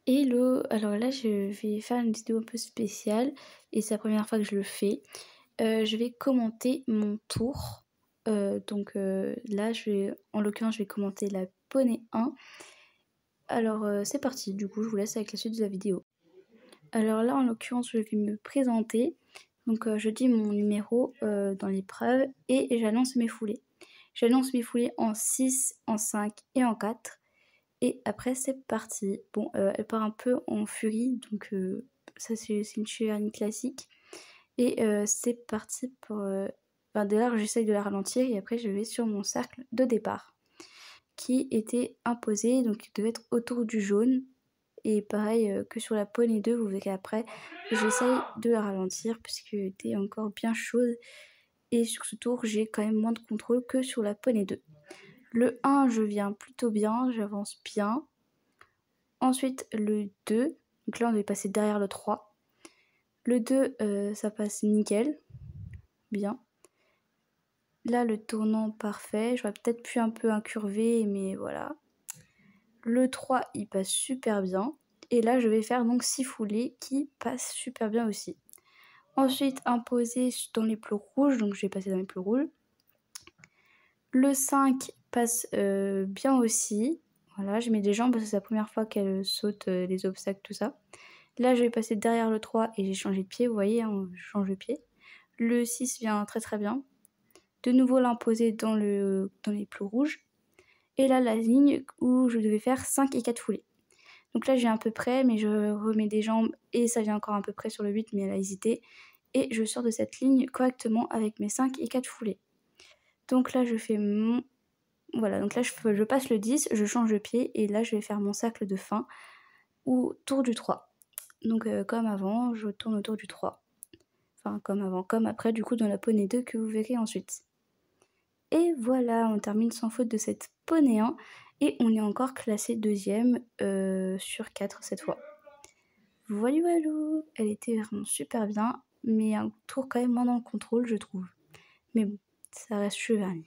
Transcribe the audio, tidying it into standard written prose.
Hello, alors là je vais faire une vidéo un peu spéciale et c'est la première fois que je le fais. Je vais commenter mon tour. Là en l'occurrence je vais commenter la poney 1. Alors c'est parti, du coup je vous laisse avec la suite de la vidéo. Alors là en l'occurrence je vais me présenter. Je dis mon numéro dans l'épreuve et j'annonce mes foulées. J'annonce mes foulées en 6, en 5 et en 4. Et après c'est parti. Bon, elle part un peu en furie, ça c'est une Cheverny classique. Et c'est parti pour... dès lors j'essaye de la ralentir et après je vais sur mon cercle de départ. Qui était imposé, donc il devait être autour du jaune. Et pareil que sur la poney 2, vous verrez après, j'essaye de la ralentir puisqu'elle était encore bien chaude. Et sur ce tour, j'ai quand même moins de contrôle que sur la poney 2. Le 1, je viens plutôt bien, j'avance bien. Ensuite, le 2, donc là on devait passer derrière le 3. Le 2, ça passe nickel, bien. Là, le tournant parfait, j'aurais peut-être pu un peu incurver, mais voilà. Le 3, il passe super bien. Et là, je vais faire donc 6 foulées qui passent super bien aussi. Ensuite, imposé dans les plots rouges, donc je vais passer dans les plots rouges. Le 5 passe bien aussi. Voilà, je mets des jambes parce que c'est la première fois qu'elle saute les obstacles, tout ça. Là, je vais passer derrière le 3 et j'ai changé de pied, vous voyez, hein, je change de pied. Le 6 vient très très bien. De nouveau l'imposer dans les plots rouges. Et là, la ligne où je devais faire 5 et 4 foulées. Donc là, j'ai à peu près, mais je remets des jambes et ça vient encore à peu près sur le 8, mais elle a hésité. Et je sors de cette ligne correctement avec mes 5 et 4 foulées. Donc là, je fais mon... Voilà, donc là, je passe le 10, je change de pied et là, je vais faire mon cercle de fin ou tour du 3. Donc comme avant, je tourne autour du 3. Enfin comme avant, comme après du coup dans la poney 2 que vous verrez ensuite. Et voilà, on termine sans faute de cette poney 1 et on est encore classé deuxième sur 4 cette fois. Voilà, elle était vraiment super bien, mais un tour quand même moins dans le contrôle je trouve. Mais bon, ça reste Cheverny.